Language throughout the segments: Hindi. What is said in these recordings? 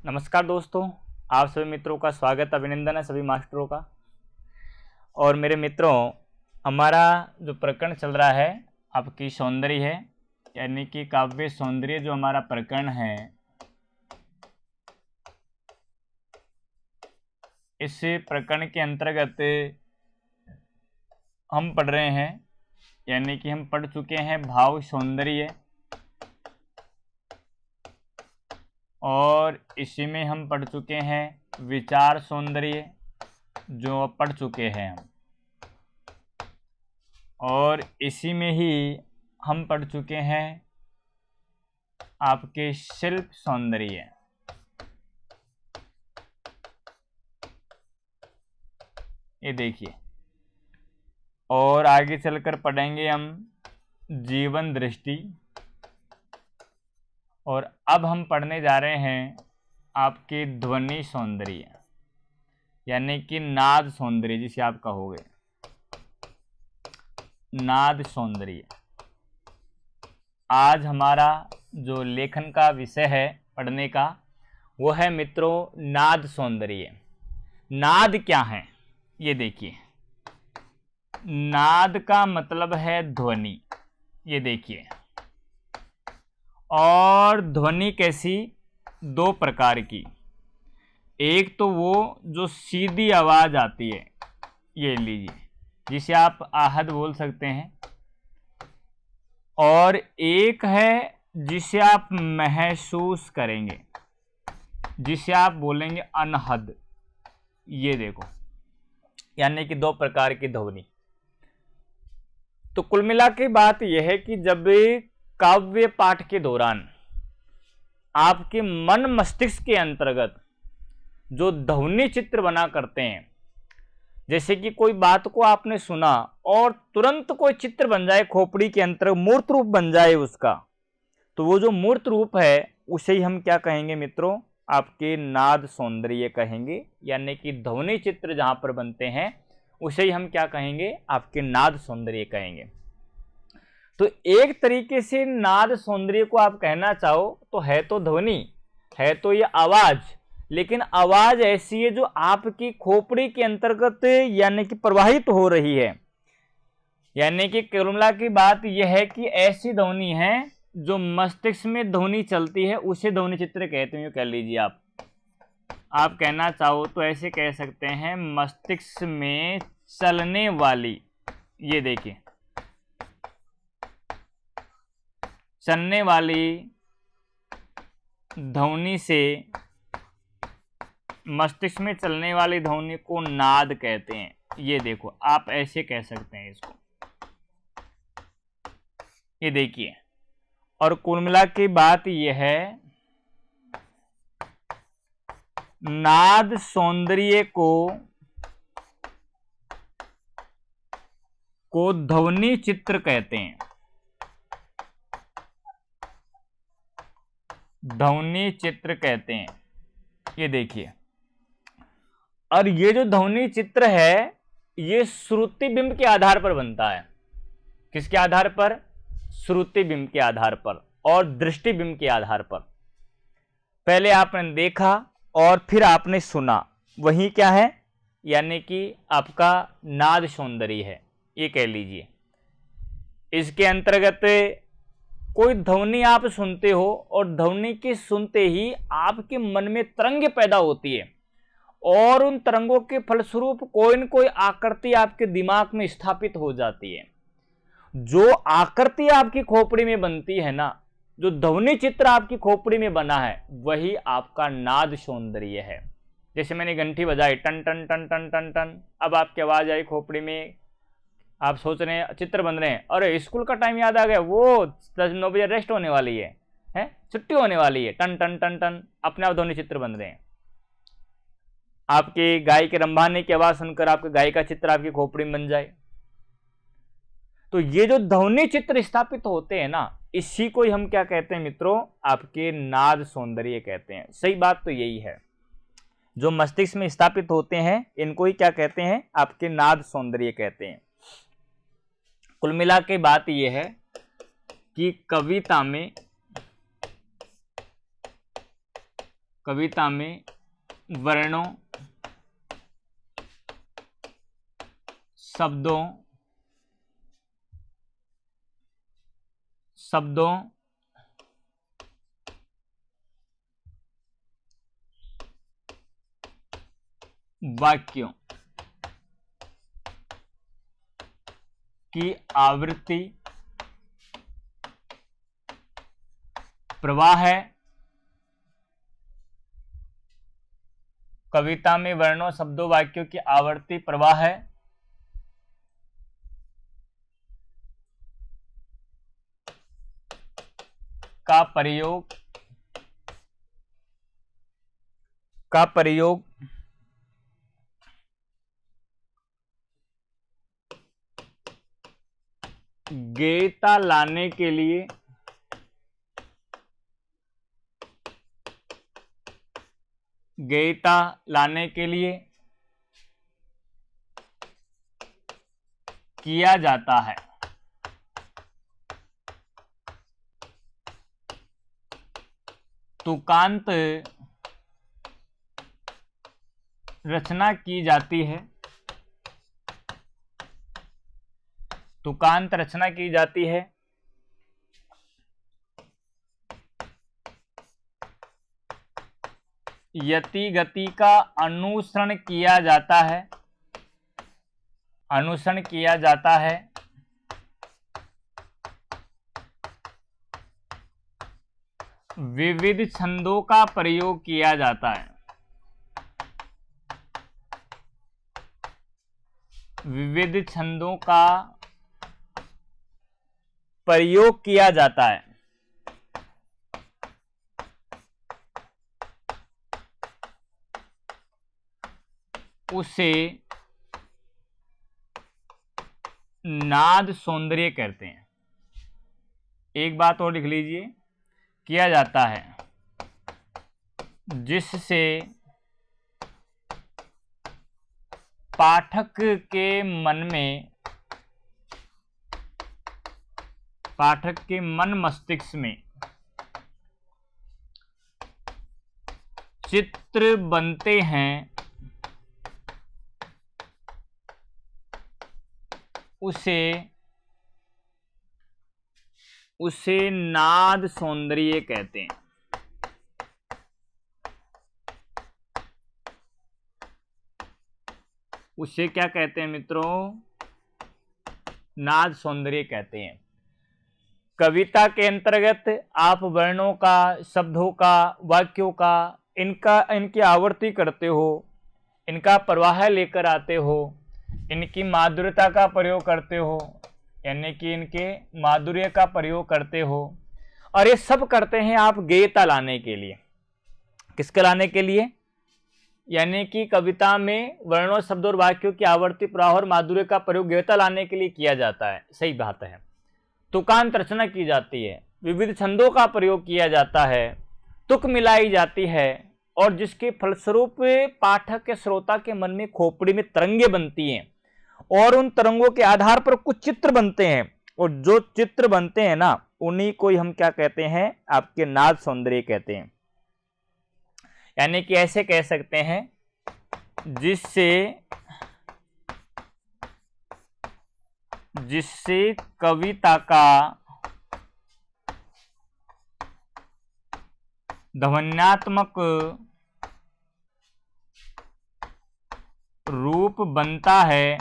नमस्कार दोस्तों, आप सभी मित्रों का स्वागत अभिनंदन है सभी मास्टरों का। और मेरे मित्रों, हमारा जो प्रकरण चल रहा है आपकी सौंदर्य है, यानी कि काव्य सौंदर्य जो हमारा प्रकरण है, इस प्रकरण के अंतर्गत हम पढ़ रहे हैं, यानी कि हम पढ़ चुके हैं भाव सौंदर्य, और इसी में हम पढ़ चुके हैं विचार सौंदर्य जो पढ़ चुके हैं हम, और इसी में ही हम पढ़ चुके हैं आपके शिल्प सौंदर्य। ये देखिए, और आगे चलकर पढ़ेंगे हम जीवन दृष्टि, और अब हम पढ़ने जा रहे हैं आपके ध्वनि सौंदर्य, यानी कि नाद सौंदर्य जिसे आप कहोगे, नाद सौंदर्य। आज हमारा जो लेखन का विषय है पढ़ने का, वो है मित्रों नाद सौंदर्य। नाद क्या है ये देखिए, नाद का मतलब है ध्वनि। ये देखिए, और ध्वनि कैसी, दो प्रकार की। एक तो वो जो सीधी आवाज आती है, ये लीजिए, जिसे आप आहत बोल सकते हैं, और एक है जिसे आप महसूस करेंगे, जिसे आप बोलेंगे अनहद। ये देखो, यानी कि दो प्रकार की ध्वनि। तो कुल मिला के बात यह है कि जब काव्य पाठ के दौरान आपके मन मस्तिष्क के अंतर्गत जो ध्वनि चित्र बना करते हैं, जैसे कि कोई बात को आपने सुना और तुरंत कोई चित्र बन जाए, खोपड़ी के अंतर्गत मूर्त रूप बन जाए उसका, तो वो जो मूर्त रूप है उसे ही हम क्या कहेंगे मित्रों, आपके नाद सौंदर्य कहेंगे। यानी कि ध्वनि चित्र जहां पर बनते हैं उसे ही हम क्या कहेंगे, आपके नाद सौंदर्य कहेंगे। तो एक तरीके से नाद सौंदर्य को आप कहना चाहो तो है तो ध्वनि, है तो ये आवाज, लेकिन आवाज ऐसी है जो आपकी खोपड़ी के अंतर्गत यानी कि प्रवाहित हो रही है। यानी कि कुल की बात यह है कि ऐसी ध्वनि है जो मस्तिष्क में ध्वनि चलती है, उसे ध्वनि चित्र कहते हैं। कह लीजिए आप कहना चाहो तो ऐसे कह सकते हैं, मस्तिष्क में चलने वाली, ये देखिए, चलने वाली ध्वनि से, मस्तिष्क में चलने वाली ध्वनि को नाद कहते हैं। ये देखो, आप ऐसे कह सकते हैं इसको। ये देखिए, और कुल मिला की बात यह है, नाद सौंदर्य को ध्वनि चित्र कहते हैं, ध्वनि चित्र कहते हैं। ये देखिए, और ये जो ध्वनि चित्र है ये श्रुति बिंब के आधार पर बनता है। किसके आधार पर, श्रुति बिंब के आधार पर और दृष्टि बिंब के आधार पर। पहले आपने देखा और फिर आपने सुना, वही क्या है, यानी कि आपका नाद सौंदर्य है, ये कह लीजिए। इसके अंतर्गत कोई ध्वनि आप सुनते हो और ध्वनि के सुनते ही आपके मन में तरंगे पैदा होती है, और उन तरंगों के फलस्वरूप कोई न कोई आकृति आपके दिमाग में स्थापित हो जाती है। जो आकृति आपकी खोपड़ी में बनती है ना, जो ध्वनि चित्र आपकी खोपड़ी में बना है, वही आपका नाद सौंदर्य है। जैसे मैंने घंटी बजाई, टन टन टन टन टन टन, अब आपकी आवाज आई खोपड़ी में, आप सोच रहे हैं, चित्र बन रहे हैं, अरे स्कूल का टाइम याद आ गया, वो 9 बजे रेस्ट होने वाली है, छुट्टी होने वाली है, टन टन टन टन, अपने आप ध्वनि चित्र बन रहे हैं। आपके गाय के रंभाने की आवाज सुनकर आपके गाय का चित्र आपकी खोपड़ी में बन जाए। तो ये जो ध्वनि चित्र स्थापित होते हैं ना, इसी को हम क्या कहते हैं मित्रों, आपके नाद सौंदर्य कहते हैं। सही बात तो यही है, जो मस्तिष्क में स्थापित होते हैं इनको ही क्या कहते हैं, आपके नाद सौंदर्य कहते हैं। कुल मिला के बात यह है कि कविता में कविता में वर्णों, शब्दों वाक्यों की आवृत्ति प्रवाह है। कविता में वर्णों, शब्दों, वाक्यों की आवृत्ति प्रवाह है। का प्रयोग गेयता लाने के लिए किया जाता है। तुकांत रचना की जाती है। तुकांत रचना की जाती है। यति गति का अनुसरण किया जाता है। विविध छंदों का प्रयोग किया जाता है। विविध छंदों का प्रयोग किया जाता है। उसे नाद सौंदर्य कहते हैं। एक बात और लिख लीजिए, किया जाता है जिससे पाठक के मन मस्तिष्क में चित्र बनते हैं, उसे नाद सौंदर्य कहते हैं। उसे क्या कहते हैं मित्रों? नाद सौंदर्य कहते हैं। कविता के अंतर्गत आप वर्णों का, शब्दों का, वाक्यों का, इनकी आवृत्ति करते हो, इनका प्रवाह लेकर आते हो, इनकी माधुर्यता का प्रयोग करते हो, यानी कि इनके माधुर्य का प्रयोग करते हो। और ये सब करते हैं आप गेयता लाने के लिए। किसके लाने के लिए? यानी कि कविता में वर्णों, शब्दों और वाक्यों की आवृत्ति, प्रवाह और माधुर्य का प्रयोग गेयता लाने के लिए किया जाता है। सही बात है। तुकांत रचना की जाती है, विविध छंदों का प्रयोग किया जाता है, तुक मिलाई जाती है, और जिसके फलस्वरूप पाठक के, श्रोता के मन में, खोपड़ी में तरंगे बनती हैं, और उन तरंगों के आधार पर कुछ चित्र बनते हैं, और जो चित्र बनते हैं ना, उन्हीं को हम क्या कहते हैं? आपके नाद सौंदर्य कहते हैं। यानी कि ऐसे कह सकते हैं, जिससे कविता का ध्वन्यात्मक रूप बनता है,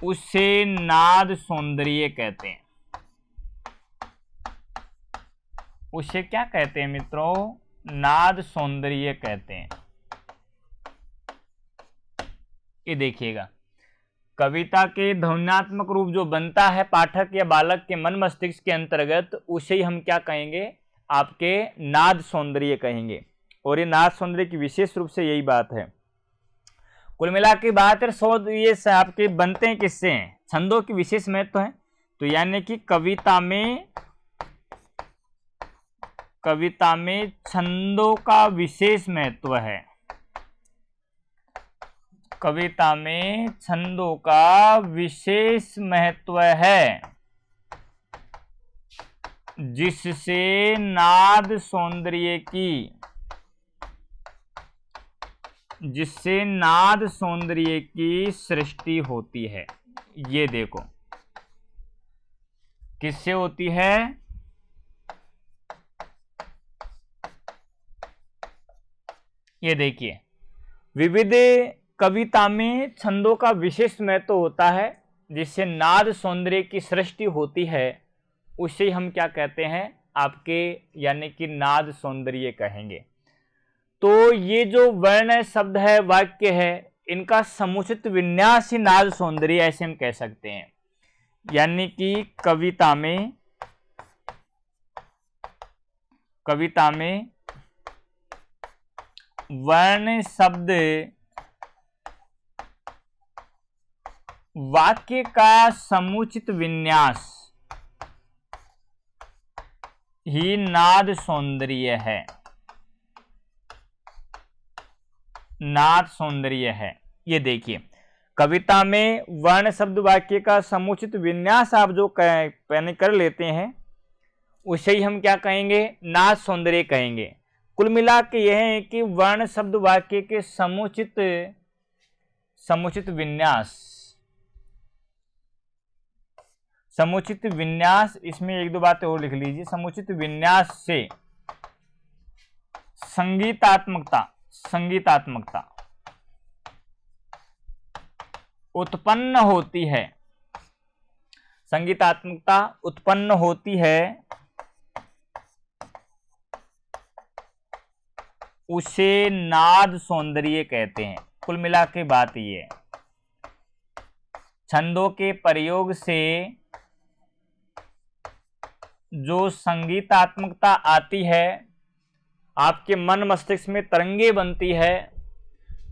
उसे नाद सौंदर्य कहते हैं। उसे क्या कहते हैं मित्रों? नाद सौंदर्य कहते हैं। ये देखिएगा, कविता के ध्वन्यात्मक रूप जो बनता है पाठक या बालक के मन मस्तिष्क के अंतर्गत, उसे ही हम क्या कहेंगे? आपके नाद सौंदर्य कहेंगे। और ये नाद सौंदर्य की विशेष रूप से यही बात है। कुल मिला के बात है, ये आपके बनते हैं किससे हैं? छंदों की विशेष महत्व है। तो यानी कि कविता में छंदों का विशेष महत्व है। कविता में छंदों का विशेष महत्व है। जिससे नाद सौंदर्य की, जिससे नाद सौंदर्य की सृष्टि होती है। ये देखो किससे होती है? ये देखिए, विविध कविता में छंदों का विशेष महत्व होता है, जिससे नाद सौंदर्य की सृष्टि होती है, उसे हम क्या कहते हैं? आपके यानी कि नाद सौंदर्य कहेंगे। तो ये जो वर्ण शब्द है, वाक्य है, इनका समुचित विन्यास ही नाद सौंदर्य ऐसे हम कह सकते हैं। यानी कि कविता में वर्ण शब्द वाक्य का समुचित विन्यास ही नाद सौंदर्य है, नाद सौंदर्य है। ये देखिए, कविता में वर्ण शब्द वाक्य का समुचित विन्यास आप जो पहले कर लेते हैं, उसे ही हम क्या कहेंगे? नाद सौंदर्य कहेंगे। कुल मिला के यह है कि वर्ण शब्द वाक्य के समुचित विन्यास, इसमें एक दो बातें और लिख लीजिए। समुचित विन्यास से संगीतात्मकता उत्पन्न होती है, संगीतात्मकता उत्पन्न होती है, उसे नाद सौंदर्य कहते हैं। कुल मिला के बात ये है, छंदों के प्रयोग से जो संगीतात्मकता आती है, आपके मन मस्तिष्क में तरंगे बनती है,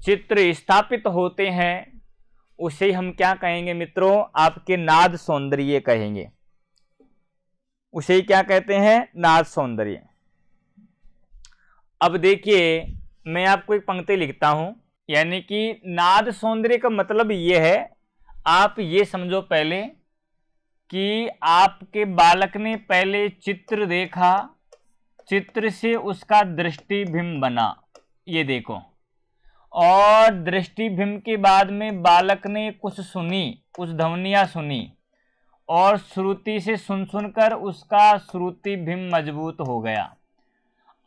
चित्र स्थापित होते हैं, उसे हम क्या कहेंगे मित्रों? आपके नाद सौंदर्य कहेंगे। उसे क्या कहते हैं? नाद सौंदर्य। अब देखिए, मैं आपको एक पंक्ति लिखता हूं, यानी कि नाद सौंदर्य का मतलब ये है, आप ये समझो पहले कि आपके बालक ने पहले चित्र देखा, चित्र से उसका दृष्टिबिंब बना, ये देखो, और दृष्टिबिंब के बाद में बालक ने कुछ सुनी, कुछ ध्वनियां सुनी, और श्रुति से सुनकर उसका श्रुतिबिंब मजबूत हो गया।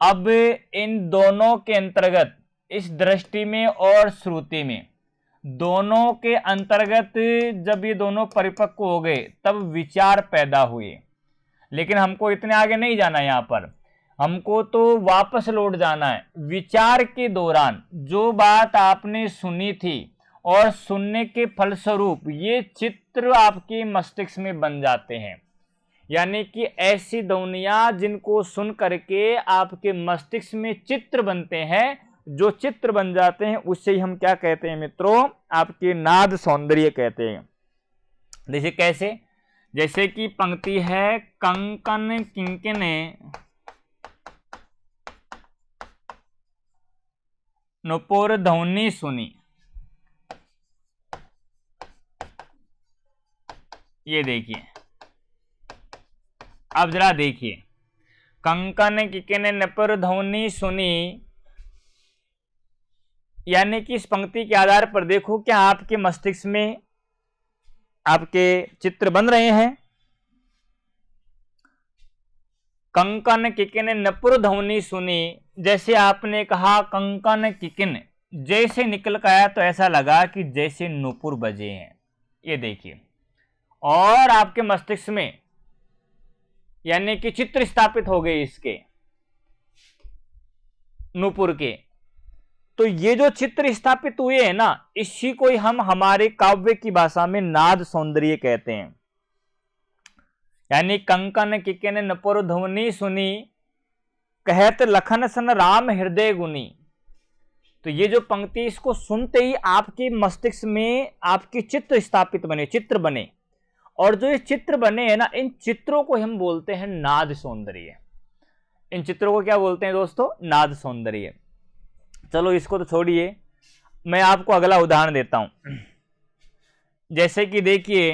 अब इन दोनों के अंतर्गत, इस दृष्टि में और श्रुति में, दोनों के अंतर्गत जब ये दोनों परिपक्व हो गए, तब विचार पैदा हुए। लेकिन हमको इतने आगे नहीं जाना, यहाँ पर हमको तो वापस लौट जाना है। विचार के दौरान जो बात आपने सुनी थी और सुनने के फलस्वरूप ये चित्र आपके मस्तिष्क में बन जाते हैं, यानी कि ऐसी ध्वनियां जिनको सुन करके आपके मस्तिष्क में चित्र बनते हैं, जो चित्र बन जाते हैं, उससे ही हम क्या कहते हैं मित्रों? आपके नाद सौंदर्य कहते हैं। जैसे कैसे? जैसे कि पंक्ति है, कंकन किंकिने नुपुर ध्वनि सुनी। ये देखिए, अब जरा देखिए, कंकन किंकिने नुपुर ध्वनि सुनी, यानी कि इस पंक्ति के आधार पर देखो, क्या आपके मस्तिष्क में आपके चित्र बन रहे हैं? कंकन किकिन नपुर ध्वनि सुनी, जैसे आपने कहा कंकन किकिन, जैसे निकल कर आया तो ऐसा लगा कि जैसे नुपुर बजे हैं। ये देखिए, और आपके मस्तिष्क में यानी कि चित्र स्थापित हो गए इसके, नुपुर के। तो ये जो चित्र स्थापित हुए हैं ना, इसी को ही हम हमारे काव्य की भाषा में नाद सौंदर्य कहते हैं। यानी कंकन किकिन नपुर ध्वनि सुनी, कहत लखन सन राम हृदय गुनी। तो ये जो पंक्ति, इसको सुनते ही आपके मस्तिष्क में आपके चित्र स्थापित बने, चित्र बने, और जो ये चित्र बने हैं ना, इन चित्रों को हम बोलते हैं नाद सौंदर्य। इन चित्रों को क्या बोलते हैं दोस्तों? नाद सौंदर्य। चलो इसको तो छोड़िए, मैं आपको अगला उदाहरण देता हूं। जैसे कि देखिए,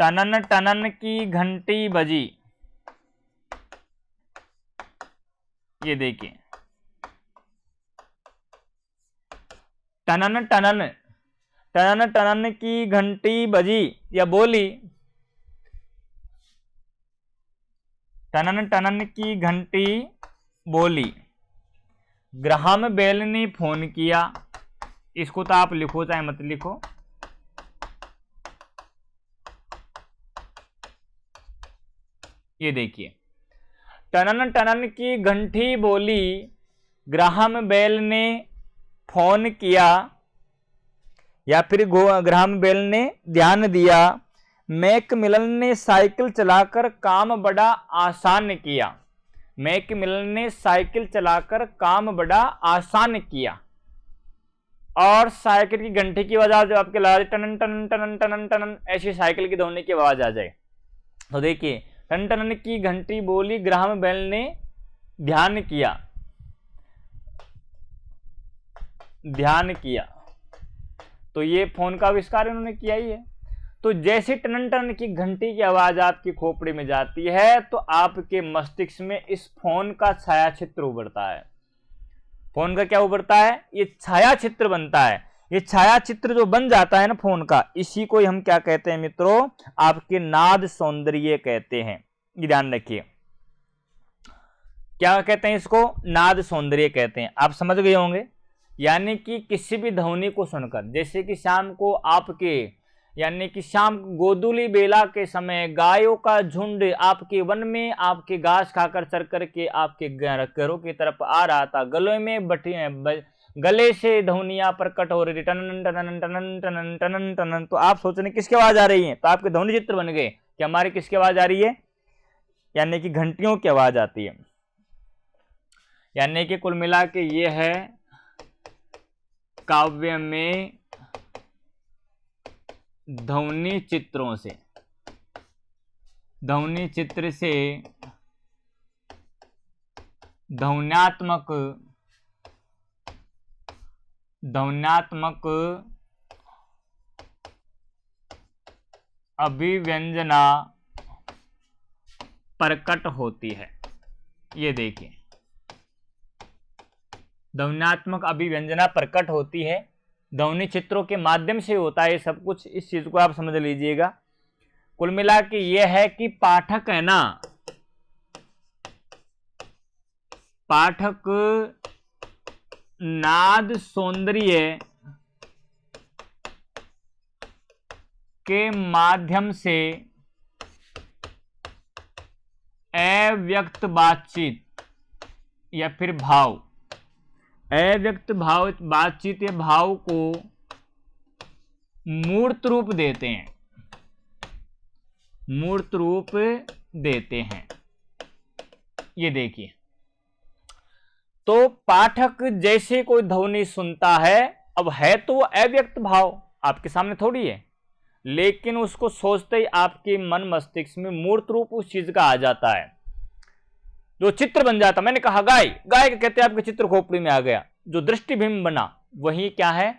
टनन टनन की घंटी बजी। ये देखिए, टनन टनन, टनन टनन की घंटी बजी या बोली। टनन टनन की घंटी बोली, ग्राहम बेल ने फोन किया। इसको तो आप लिखो चाहे मत लिखो। ये देखिए, टनन टनन की घंटी बोली, ग्राहम बेल ने फोन किया, या फिर ग्राहम बेल ने ध्यान दिया। मैकमिलन ने साइकिल चलाकर काम बड़ा आसान किया। मैकमिलन ने साइकिल चलाकर काम बड़ा आसान किया। और साइकिल की घंटी की आवाज जो आपके लगा टनन टनन टनन टनन टनन, ऐसी साइकिल की दौड़ने की आवाज आ जाए। तो देखिए, टन टनन की घंटी बोली, ग्राहम बेल ने ध्यान किया, ध्यान किया। तो ये फोन का आविष्कार उन्होंने किया ही है। तो जैसे टनन टनन की घंटी की आवाज आपकी खोपड़ी में जाती है, तो आपके मस्तिष्क में इस फोन का छाया चित्र उभरता है। फोन का क्या उभरता है? ये छाया चित्र बनता है। ये छाया चित्र जो बन जाता है ना फोन का, इसी को हम क्या कहते हैं मित्रों? आपके नाद सौंदर्य कहते हैं। ये ध्यान रखिए, क्या कहते हैं इसको? नाद सौंदर्य कहते हैं। आप समझ गए होंगे। यानी कि किसी भी ध्वनि को सुनकर, जैसे कि शाम को आपके, यानी कि शाम गोधूली बेला के समय गायों का झुंड आपके वन में आपके घास खाकर चर करके आपके घरों की तरफ आ रहा था। गले में गले से ध्वनियां प्रकट हो रही, टनन टनन टनन टनन टनन टनन। तो आप सोच रहे किसकी आवाज आ रही है? तो आपके ध्वनि चित्र बन गए कि हमारी किसकी आवाज आ रही है? यानी कि घंटियों की आवाज आती है। यानी कि कुल मिला के ये है काव्य में ध्वनि चित्रों से, ध्वनि चित्र से ध्वन्यात्मक अभिव्यंजना प्रकट होती है। ये देखिए, ध्वन्यात्मक अभिव्यंजना प्रकट होती है, ध्वनि चित्रों के माध्यम से होता है सब कुछ। इस चीज को आप समझ लीजिएगा। कुल मिला के ये है कि पाठक है ना, पाठक नाद सौंदर्य के माध्यम से अव्यक्त बातचीत या फिर भाव, अव्यक्त भाव बातचीत या भाव को मूर्त रूप देते हैं, मूर्त रूप देते हैं। ये देखिए, तो पाठक जैसे कोई ध्वनि सुनता है, अब है तो वो अव्यक्त भाव आपके सामने थोड़ी है, लेकिन उसको सोचते ही आपके मन मस्तिष्क में मूर्त रूप उस चीज का आ जाता है, जो चित्र बन जाता। मैंने कहा गाय, गाय के कहते हैं आपके चित्र खोपड़ी में आ गया, जो दृष्टिबिंब बना वही क्या है?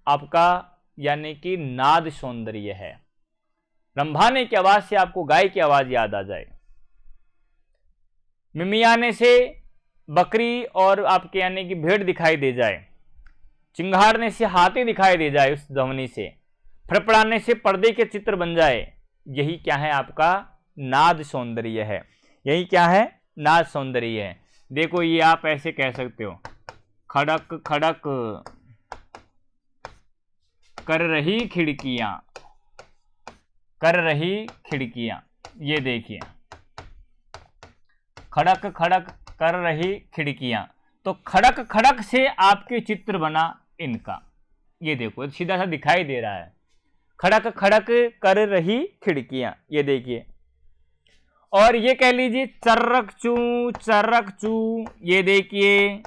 आपका यानी कि नाद सौंदर्य है। रंभाने की आवाज से आपको गाय की आवाज याद आ जाए, मिमियाने से बकरी और आपके यानी कि भेड़ दिखाई दे जाए, चिंगारने से हाथी दिखाई दे जाए उस ध्वनि से, फड़फड़ाने से पर्दे के चित्र बन जाए, यही क्या है? आपका नाद सौंदर्य है। यही क्या है? नाद सौंदर्य है। देखो, ये आप ऐसे कह सकते हो, खड़क खड़क कर रही खिड़कियां, कर रही खिड़कियां। ये देखिए, खड़क खड़क कर रही खिड़कियां। तो खड़क खड़क से आपके चित्र बना इनका। ये देखो, सीधा सा दिखाई दे रहा है, खड़क खड़क कर रही खिड़कियां। ये देखिए, और ये कह लीजिए चर्रक चू, चर्रक चू। ये देखिए,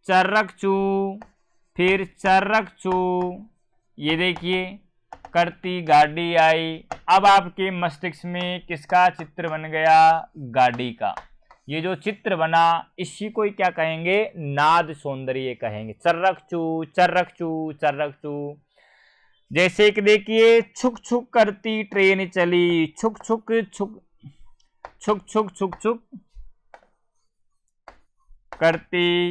चर्रक चू, फिर चर्रक चू। ये देखिए, करती गाड़ी आई। अब आपके मस्तिष्क में किसका चित्र बन गया? गाड़ी का। ये जो चित्र बना, इसी को क्या कहेंगे? नाद सौंदर्य कहेंगे। चर्रक चू, चर्रक चू, चर्रक चू। जैसे कि देखिए, छुक छुक करती ट्रेन चली, छुक छुक छुक छुक छुक छुक छुक करती,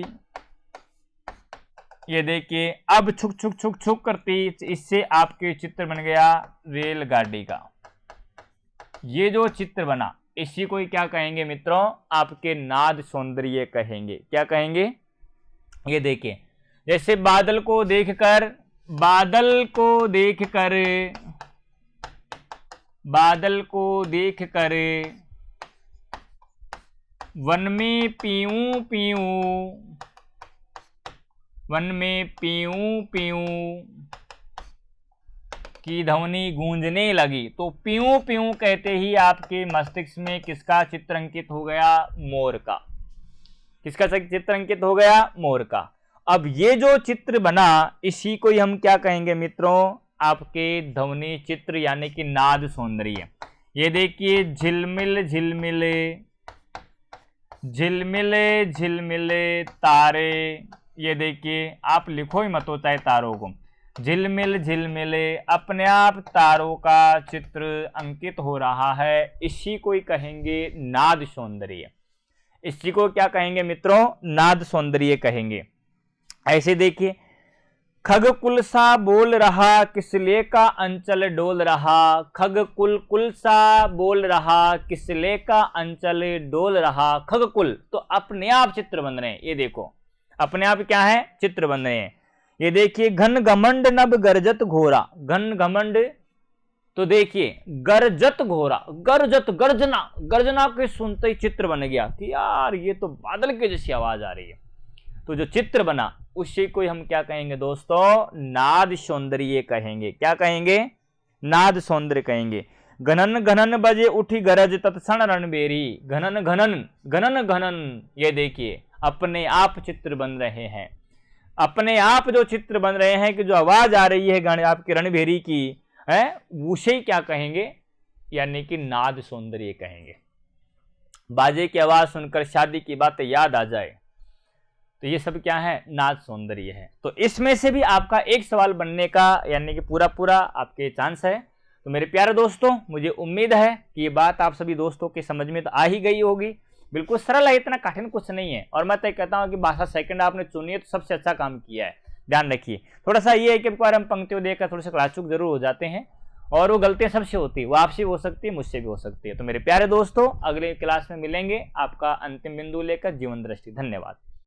ये देखिए अब छुक छुक छुक छुक करती, इससे आपके चित्र बन गया रेलगाड़ी का। ये जो चित्र बना इसी को क्या कहेंगे मित्रों, आपके नाद सौंदर्य कहेंगे। क्या कहेंगे? ये देखिए, जैसे बादल को देखकर, बादल को देखकर, बादल को देखकर वन में पीऊं पीऊं, वन में पीऊं पीऊं की ध्वनि गूंजने लगी। तो पीऊं पीऊं कहते ही आपके मस्तिष्क में किसका चित्र अंकित हो गया? मोर का। किसका चित्र अंकित हो गया? मोर का। अब ये जो चित्र बना इसी को ही हम क्या कहेंगे मित्रों? आपके ध्वनि चित्र यानी कि नाद सौंदर्य। ये देखिए, झिलमिल झिलमिले, झिलमिले झिलमिले तारे, ये देखिए आप लिखो ही मत होता है तारों को। झिलमिल झिलमिले, अपने आप तारों का चित्र अंकित हो रहा है, इसी को ही कहेंगे नाद सौंदर्य। इसी को क्या कहेंगे मित्रों? नाद सौंदर्य कहेंगे। ऐसे देखिए, खगकुल सा बोल रहा, किसले का अंचल डोल रहा, खगकुल कुल सा बोल रहा, किसले का अंचल डोल रहा। खगकुल तो अपने आप चित्र बन रहे हैं, ये देखो अपने आप क्या है? चित्र बन रहे हैं। ये देखिए, घन घमंड नभ गरजत घोरा, घन घमंड तो देखिए गरजत घोरा, गरजत गर्जना, गर्जना के सुनते ही चित्र बन गया कि यार ये तो बादल के जैसी आवाज आ रही है। तो जो चित्र बना उसी को हम क्या कहेंगे दोस्तों? नाद सौंदर्य कहेंगे। क्या कहेंगे? नाद सौंदर्य कहेंगे। घनन घनन बजे उठी गरज तत्क्षण रणबेरी, घनन घनन घनन घनन, ये देखिए अपने आप चित्र बन रहे हैं। अपने आप जो चित्र बन रहे हैं कि जो आवाज आ रही है आपके रणभेरी की है, उसे क्या कहेंगे? यानी कि नाद सौंदर्य कहेंगे। बाजे की आवाज सुनकर शादी की बातें याद आ जाए, तो ये सब क्या है? नाद सौंदर्य है। तो इसमें से भी आपका एक सवाल बनने का यानी कि पूरा पूरा आपके चांस है। तो मेरे प्यारे दोस्तों, मुझे उम्मीद है कि ये बात आप सभी दोस्तों के समझ में तो आ ही गई होगी। बिल्कुल सरल है, इतना कठिन कुछ नहीं है। और मैं तो कहता हूँ कि भाषा सेकंड आपने चुनी है तो सबसे अच्छा काम किया है। ध्यान रखिए, थोड़ा सा ये है कि बार हम पंक्तियों देखकर थोड़े से क्लाचुक जरूर हो जाते हैं, और वो गलतियां सबसे होती है, वो आपसे भी हो सकती है, मुझसे भी हो सकती है। तो मेरे प्यारे दोस्तों, अगले क्लास में मिलेंगे आपका अंतिम बिंदु लेकर जीवन दृष्टि। धन्यवाद।